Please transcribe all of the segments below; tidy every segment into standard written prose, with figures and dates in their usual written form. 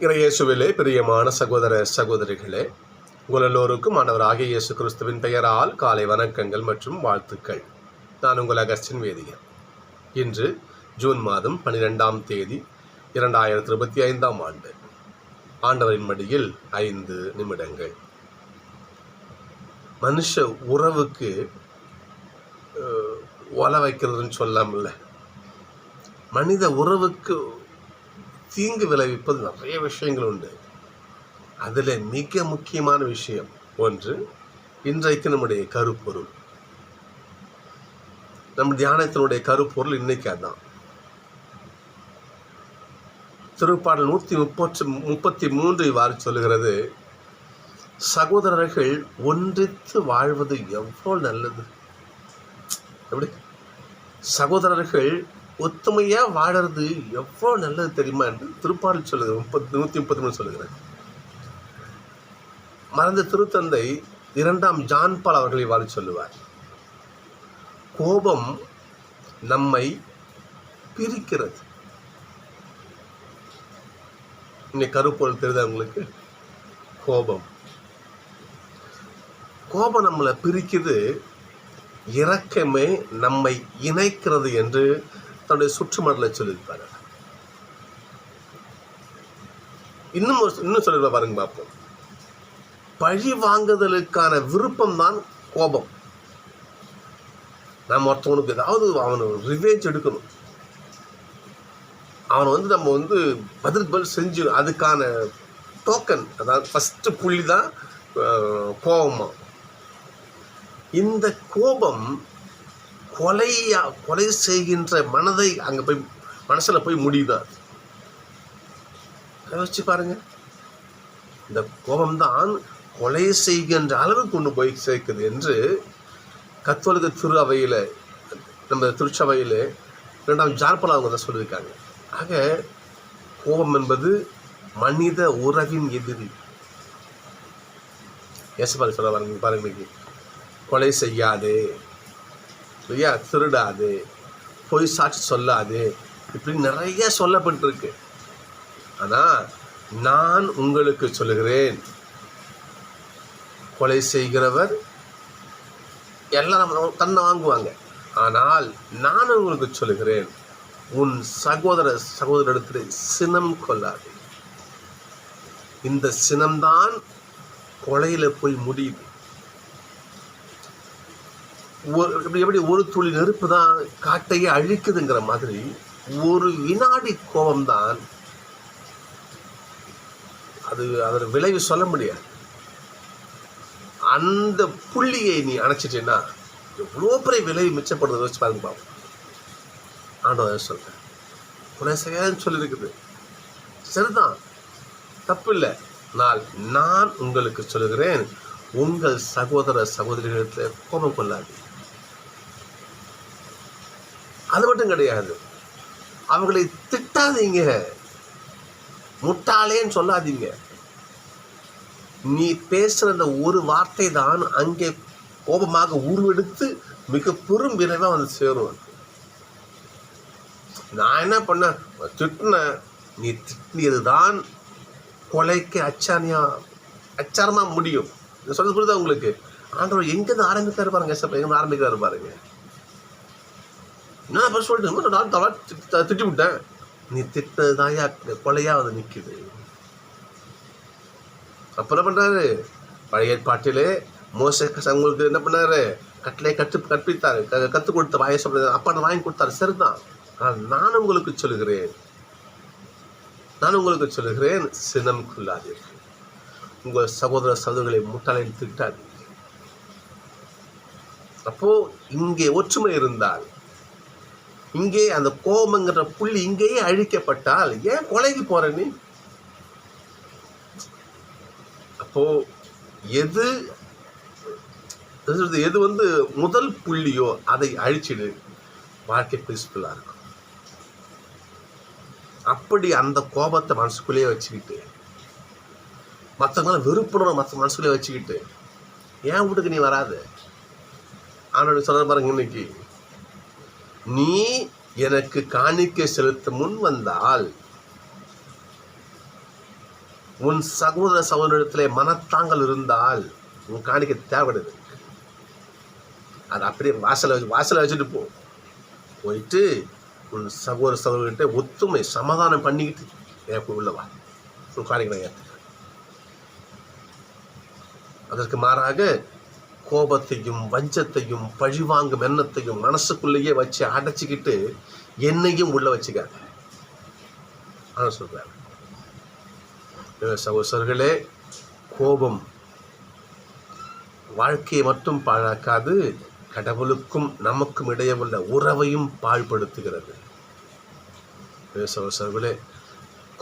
இயேசுவிலே பிரியமான சகோதர சகோதரிகளே, உங்கள் எல்லோருக்கும் ஆண்டவராகிய இயேசு கிறிஸ்துவின் பெயரால் காலை வணக்கங்கள் மற்றும் வாழ்த்துக்கள். நான் உங்கள் அகஸ்டின் வேதியன். இன்று ஜூன் மாதம் 12ஆம் தேதி 2025ஆம் ஆண்டு. ஆண்டவரின் மடியில் 5 நிமிடங்கள். மனுஷ உறவுக்கு ஒல வைக்கிறதுன்னு சொல்லாமல்ல, மனித உறவுக்கு தீங்கு விளைவிப்பது நிறைய விஷயங்கள் உண்டு. அதில் மிக முக்கியமான விஷயம் ஒன்று, இன்றைக்கு நம்முடைய கருப்பொருள். நம் தியானத்தினுடைய கருப்பொருள் இன்னைக்கு அதான். திருப்பாடல் 133 இவ்வாறு சொல்லுகிறது, சகோதரர்கள் ஒன்றித்து வாழ்வது எவ்வளோ நல்லது. எப்படி சகோதரர்கள் ஒத்துமையா வாழறது எவ்வளோ நல்லது தெரியுமா என்று திருப்பாடல் சொல்லுது. 133 சொல்லுகிறேன். மறந்த திருத்தந்தை 2ஆம் ஜான் பால் அவர்கள் இவ்வாறு சொல்லுவார், கோபம் நம்மை பிரிக்கிறது. இன்னைக்கு கருப்பொருள் தெரியுதா உங்களுக்கு? கோபம் நம்மளை பிரிக்குது, இரக்கமே நம்மை இணைக்கிறது என்று தன்னுடைய சுற்றுமடலை சொல்லியிருப்பாரு. இன்னும் சொல்லிருப்பா பாருங்க பார்ப்போம். பழி வாங்குதலுக்கான விருப்பம் தான் கோபம். நம்ம ஒருத்தவனுக்கு ஏதாவது அவனை ரிவேஞ்ச் எடுக்கணும், அவனை நம்ம பதில் செஞ்சு அதுக்கான டோக்கன், அதாவது ஃபஸ்ட்டு புள்ளி தான் கோபமா. இந்த கோபம் கொலை செய்கின்ற மனதை அங்கே மனசில் போய் முடியுதான். யோசிச்சு பாருங்க. இந்த கோபம்தான் கொலை செய்கின்ற அளவுக்கு கொண்டு போய் சேர்க்குது என்று கத்தோலிக்க திரு அவையில், நம்ம திருச்சபையில் 2ஆம் ஜான் பால் அவங்க தான் சொல்லியிருக்காங்க. ஆக கோபம் என்பது மனித உறவின் எதிரி. ஏசப்பால் சொல்ல பாருங்க, இன்னைக்கு கொலை செய்யாதே, இல்லையா, திருடாது, பொய் சாட்சி சொல்லாது, இப்படி நிறைய சொல்லப்பட்டிருக்கு. ஆனால் நான் உங்களுக்கு சொல்லுகிறேன், கொலை செய்கிறவர் எல்லாம் தன்னை வாங்குவாங்க. ஆனால் நான் உங்களுக்கு சொல்லுகிறேன், உன் சகோதரத்தில் சினம் கொள்ளாது. இந்த சினம்தான் கொலையில் போய் முடியுது. எப்படி ஒரு துளி நெருப்பு தான் காட்டையே அழிக்குதுங்கிற மாதிரி ஒரு வினாடி கோபம்தான். அதோட விளைவு சொல்ல முடியாது. அந்த புள்ளியை நீ அணைச்சிட்டேன்னா எவ்வளோ பெரிய விளைவு மிச்சப்படுறது வச்சு பாருங்க பாப்போம். ஆண்டவர் சொல்றேன், கொலை செய்யாதுன்னு சொல்லியிருக்குது, சரிதான், தப்பு இல்லை. நான் உங்களுக்கு சொல்லுகிறேன், உங்கள் சகோதரிகளிடத்தில் கோபம் கொள்ளாது. அது மட்டும் கிடையாது, அவங்களை திட்டாதீங்க, முட்டாளேன்னு சொல்லாதீங்க. நீ பேசுகிற அந்த ஒரு வார்த்தை தான் அங்கே கோபமாக உருவெடுத்து மிக பெரும் விரைவாக சேரும். நான் என்ன பண்ண திட்டின, நீ திட்டியது தான் கொலைக்கு அச்சாரமாக முடியும். இதை சொல்ல புரியுதா உங்களுக்கு? ஆண்டவர் எங்கேருந்து ஆரம்பிக்கிறாரு பாருங்க, எங்கே ஆரம்பிக்கிறாரு பாருங்க. நான் அப்போ சொல்லிட்டு திட்டி விட்டேன், நீ திட்டினது தான் கொலையாக நிற்குது. அப்போ என்ன பண்ணுறாரு? பழைய ஏற்பாட்டிலே மோசே உங்களுக்கு என்ன பண்ணாரு? கட்டளை கற்பித்தாரு, கற்றுக் கொடுத்த வாயை சொல்றது, அப்பா நான் வாங்கி கொடுத்தாரு, சரிதான். ஆனால் நான் உங்களுக்கு சொல்லுகிறேன், சினம் கொள்ளாதீர்கள். உங்கள் சகோதரர்களை முட்டாளை திட்டாதீங்க. அப்போ இங்கே ஒற்றுமை இருந்தால், இங்கே அந்த கோபங்கிற புள்ளி இங்கேயே அழிக்கப்பட்டால் ஏன் கொலைக்கு போற நீ? அப்போ எது முதல் புள்ளியோ அதை அழிச்சிடு, வாழ்க்கை பீஸ்ஃபுல்லா இருக்கும். அப்படி அந்த கோபத்தை மனசுக்குள்ளேயே வச்சுக்கிட்டு, மற்றவங்கள வெறுப்புணர்வை மனசுக்குள்ளேயே வச்சுக்கிட்டு ஏன் வீட்டுக்கு நீ வராது? ஆனால் சொல்ல பாருங்க, இன்னைக்கு நீ எனக்கு காணிக்கை செலுத்த முன் வந்தால் உன் சகோதர சகோதரத்திலே மனத்தாங்கள் இருந்தால் உன் காணிக்க தேவைப்படுது. அது அப்படியே வாசலை வச்சுட்டு போயிட்டு உன் சகோதர சகோதரர்கிட்ட ஒத்துமை சமாதானம் பண்ணிக்கிட்டு எனக்கு உள்ளவா உன் காணிக்க நான் ஏற்றுக்கிறேன். அதற்கு மாறாக கோபத்தையும் வஞ்சத்தையும் பழிவாங்கும் எண்ணத்தையும் மனசுக்குள்ளேயே வச்சு அடைச்சிக்கிட்டு என்னையும் உள்ள வச்சுக்காது சொல்றாரு. சகோதரர்களே, கோபம் வாழ்க்கையை மட்டும் பாழாக்காது, கடவுளுக்கும் நமக்கும் இடையே உள்ள உறவையும் பாழ்படுத்துகிறது. சகோதரர்களே,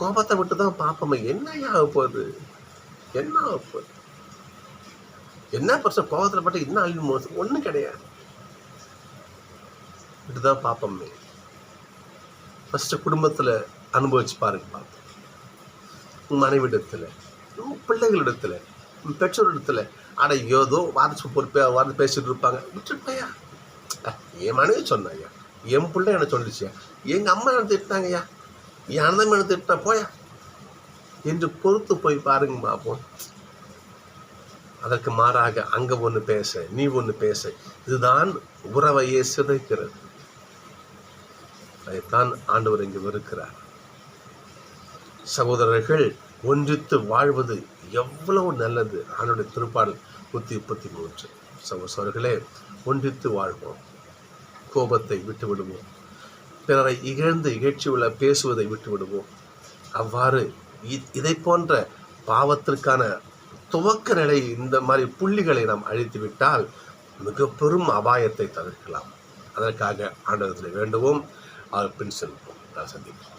கோபத்தை விட்டு தான் பார்ப்போமே, என்ன ஆக போகுது, என்ன ஆக போகுது, என்ன பிரச்சனை, கோபத்தில் பட்டு என்ன ஆகும் போது ஒன்றும் கிடையாது. இதுதான் பார்ப்போமே. ஃபஸ்ட்டு குடும்பத்தில் அனுபவிச்சு பாருங்க. பார்ப்போம் உன் மனைவிடத்தில், உன் பிள்ளைகளிடத்தில், உன் பெற்றோரிடத்தில் அட ஏதோ வார்த்தை பேசிட்டு இருப்பாங்க. விட்டுருப்பையா, என் மனைவி சொன்னாங்க, என் பிள்ளை என்ன சொல்லிச்சியா, எங்கள் அம்மா என்ன திட்டாங்கய்யா, என் அண்ணன் என்ன திட்டா போயா என்று பொறுத்து போய் பாருங்க பார்ப்போம். அதற்கு மாறாக அங்கே ஒன்று பேச, நீ ஒன்று பேச, இதுதான் உறவையே சிதைக்கிறது. அதைத்தான் ஆண்டவர் இங்கு வெறுக்கிறார். சகோதரர்கள் ஒன்றித்து வாழ்வது எவ்வளவு நல்லது. ஆண்டவருடைய திருப்பாடல் 133. சகோதரர்களே, ஒன்றித்து வாழ்வோம், கோபத்தை விட்டு விடுவோம், பிறரை இகழ்ந்து இகழ்ச்சியுள்ள பேசுவதை விட்டு விடுவோம். அவ்வாறு இதை போன்ற பாவத்திற்கான துவக்க நிலை இந்த மாதிரி புள்ளிகளை நாம் அழித்து விட்டால் மிக பெரும் அபாயத்தை தவிர்க்கலாம். அதற்காக ஆண்டவரத்தில் வேண்டுவோம். அவர் பின் செல்வோம். நான் சந்திப்போம்.